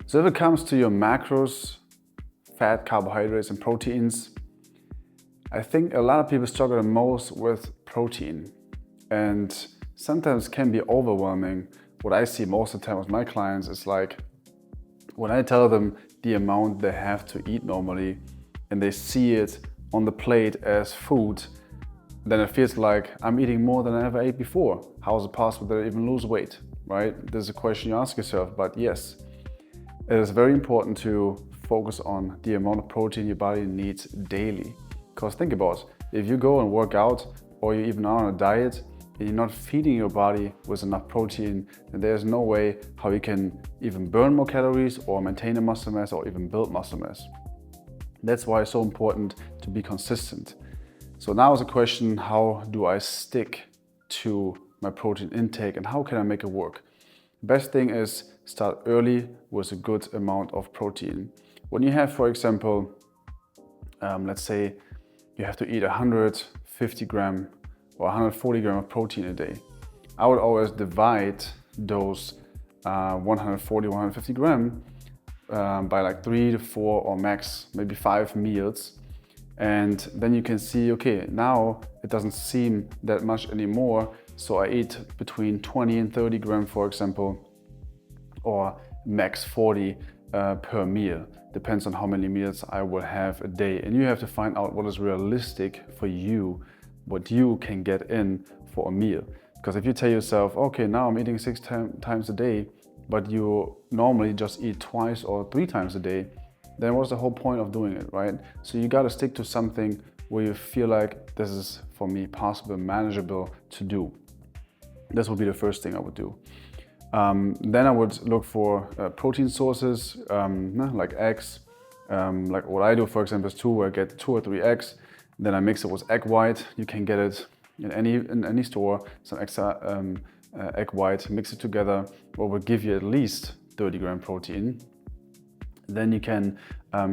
So if it comes to your macros, fat, carbohydrates, and proteins, I think a lot of people struggle the most with protein, and sometimes can be overwhelming. What I see most of the time with my clients is like, when I tell them the amount they have to eat normally and they see it on the plate as food, then it feels like I'm eating more than I ever ate before. How is it possible that I even lose weight, right? This is a question you ask yourself, but yes, it is very important to focus on the amount of protein your body needs daily. Because think about it, if you go and work out or you even are on a diet and you're not feeding your body with enough protein, then there's no way how you can even burn more calories or maintain a muscle mass or even build muscle mass. That's why it's so important to be consistent. So now is the question, how do I stick to my protein intake and how can I make it work? Best thing is start early with a good amount of protein. When you have, for example, let's say you have to eat 150 gram or 140 gram of protein a day, I would always divide those 140, 150 gram by like 3 to 4 or max, maybe 5 meals. And then you can see, okay, now it doesn't seem that much anymore. So I eat between 20 and 30 gram, for example, or max 40 per meal. Depends on how many meals I will have a day. And you have to find out what is realistic for you, what you can get in for a meal. Because if you tell yourself, okay, now I'm eating 6 times a day, but you normally just eat twice or 3 times a day, then what's the whole point of doing it, right? So you gotta stick to something where you feel like this is, for me, possible, manageable to do. This would be the first thing I would do. Then I would look for protein sources, like eggs. Like what I do, for example, is where I get 2 or 3 eggs. Then I mix it with egg white. You can get it in any store, some extra egg white, mix it together, what will give you at least 30 gram protein. Then you can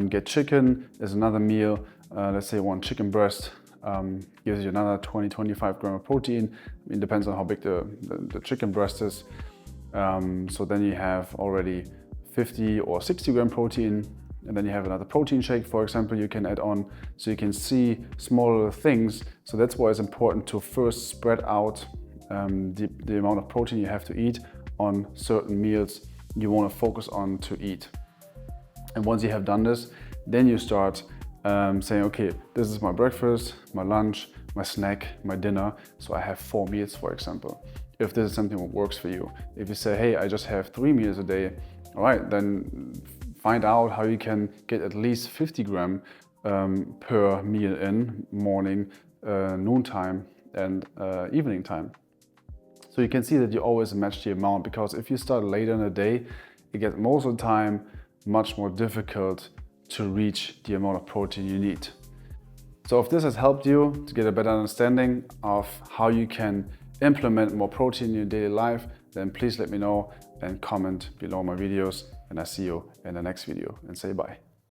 get chicken as another meal. Let's say 1 chicken breast gives you another 20-25 gram of protein. I mean, it depends on how big the chicken breast is. So then you have already 50 or 60 gram protein. And then you have another protein shake, for example, you can add on, so you can see smaller things. So that's why it's important to first spread out the amount of protein you have to eat on certain meals you want to focus on to eat. And once you have done this, then you start saying, okay, this is my breakfast, my lunch, my snack, my dinner. So I have 4 meals, for example. If this is something that works for you. If you say, hey, I just have 3 meals a day, all right, then find out how you can get at least 50 gram per meal in morning, noontime, and evening time. So you can see that you always match the amount, because if you start later in the day, it gets most of the time much more difficult to reach the amount of protein you need. So if this has helped you to get a better understanding of how you can implement more protein in your daily life, then please let me know and comment below my videos, and I see you in the next video, and say bye.